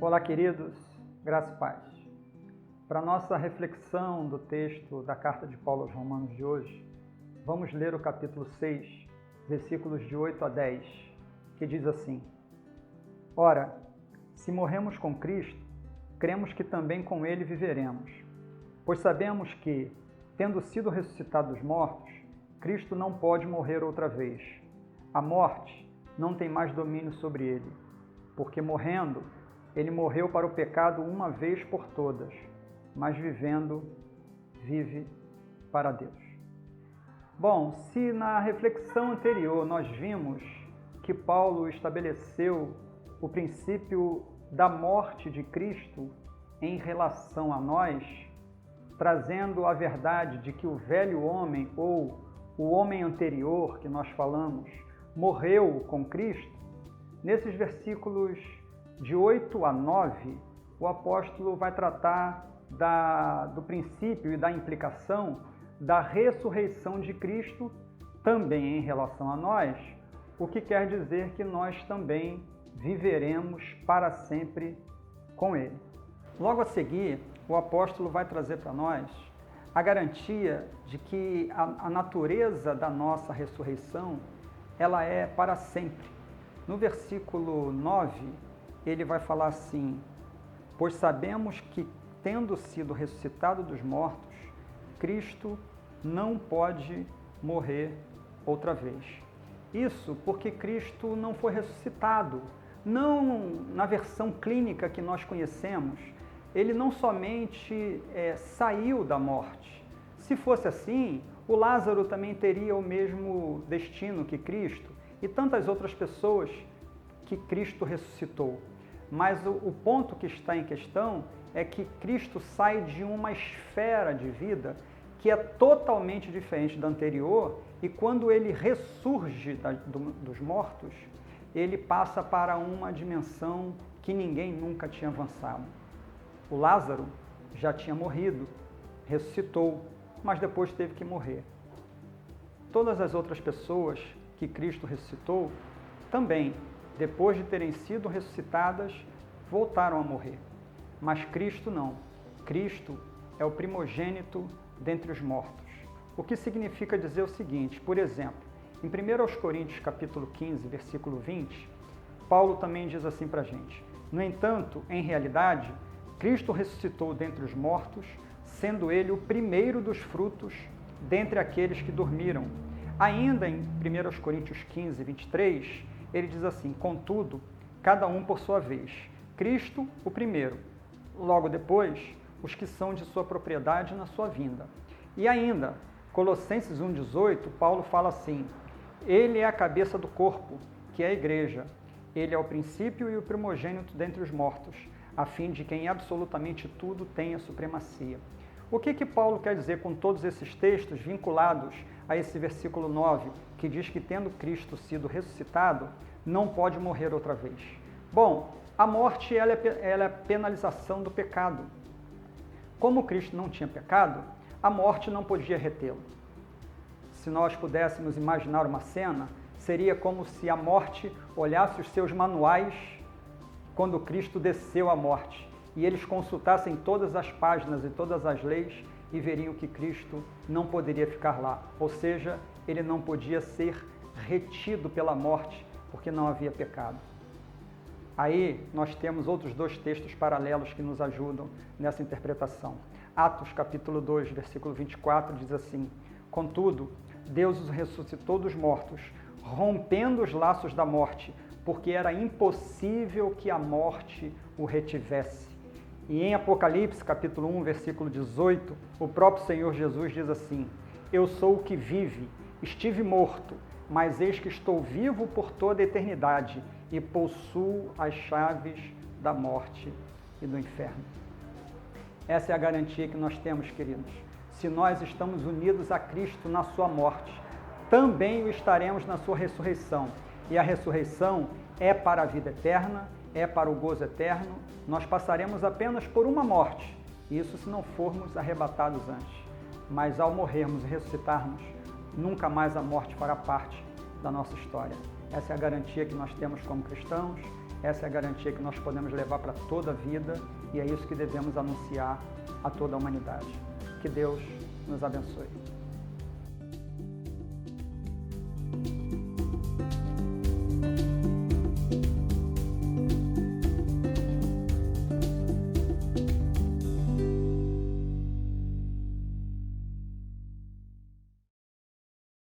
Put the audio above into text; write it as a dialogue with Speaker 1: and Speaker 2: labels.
Speaker 1: Olá, queridos, graça e paz. Para a nossa reflexão do texto da carta de Paulo aos Romanos de hoje, vamos ler o capítulo 6, versículos de 8 a 10, que diz assim: Ora, se morremos com Cristo, cremos que também com Ele viveremos, pois sabemos que, tendo sido ressuscitado dos mortos, Cristo não pode morrer outra vez. A morte não tem mais domínio sobre ele, porque morrendo, ele morreu para o pecado uma vez por todas, mas vivendo, vive para Deus. Bom, se na reflexão anterior nós vimos que Paulo estabeleceu o princípio da morte de Cristo em relação a nós, trazendo a verdade de que o velho homem ou o homem anterior que nós falamos morreu com Cristo, nesses versículos de 8 a 9, o apóstolo vai tratar do princípio e da implicação da ressurreição de Cristo também em relação a nós, o que quer dizer que nós também viveremos para sempre com Ele. Logo a seguir, o apóstolo vai trazer para nós a garantia de que a natureza da nossa ressurreição, ela é para sempre. No versículo 9, ele vai falar assim: pois sabemos que, tendo sido ressuscitado dos mortos, Cristo não pode morrer outra vez. Isso porque Cristo não foi ressuscitado. Não na versão clínica que nós conhecemos, ele não somente saiu da morte. Se fosse assim, o Lázaro também teria o mesmo destino que Cristo e tantas outras pessoas que Cristo ressuscitou. Mas o ponto que está em questão é que Cristo sai de uma esfera de vida que é totalmente diferente da anterior, e quando ele ressurge dos mortos, ele passa para uma dimensão que ninguém nunca tinha avançado. O Lázaro já tinha morrido, ressuscitou, mas depois teve que morrer. Todas as outras pessoas que Cristo ressuscitou também, depois de terem sido ressuscitadas, voltaram a morrer. Mas Cristo não. Cristo é o primogênito dentre os mortos. O que significa dizer o seguinte: por exemplo, em 1 Coríntios capítulo 15, versículo 20, Paulo também diz assim para a gente: no entanto, em realidade, Cristo ressuscitou dentre os mortos, sendo ele o primeiro dos frutos dentre aqueles que dormiram. Ainda em 1 Coríntios 15, 23, ele diz assim: contudo, cada um por sua vez, Cristo o primeiro, logo depois, os que são de sua propriedade na sua vinda. E ainda, Colossenses 1,18, Paulo fala assim: ele é a cabeça do corpo, que é a igreja. Ele é o princípio e o primogênito dentre os mortos, a fim de que em absolutamente tudo tenha supremacia. O que Paulo quer dizer com todos esses textos vinculados a esse versículo 9, que diz que, tendo Cristo sido ressuscitado, não pode morrer outra vez? Bom, a morte ela é a penalização do pecado. Como Cristo não tinha pecado, a morte não podia retê-lo. Se nós pudéssemos imaginar uma cena, seria como se a morte olhasse os seus manuais quando Cristo desceu à morte, e eles consultassem todas as páginas e todas as leis e veriam que Cristo não poderia ficar lá. Ou seja, ele não podia ser retido pela morte, porque não havia pecado. Aí nós temos outros dois textos paralelos que nos ajudam nessa interpretação. Atos capítulo 2, versículo 24 diz assim: contudo, Deus os ressuscitou dos mortos, rompendo os laços da morte, porque era impossível que a morte o retivesse. E em Apocalipse capítulo 1, versículo 18, o próprio Senhor Jesus diz assim: eu sou o que vive, estive morto, mas eis que estou vivo por toda a eternidade e possuo as chaves da morte e do inferno. Essa é a garantia que nós temos, queridos. Se nós estamos unidos a Cristo na sua morte, também o estaremos na sua ressurreição. E a ressurreição é para a vida eterna, é para o gozo eterno. Nós passaremos apenas por uma morte, isso se não formos arrebatados antes. Mas ao morrermos e ressuscitarmos, nunca mais a morte fará parte da nossa história. Essa é a garantia que nós temos como cristãos Essa é a garantia que nós podemos levar para toda a vida e é isso que devemos anunciar a toda a humanidade. Que Deus nos abençoe.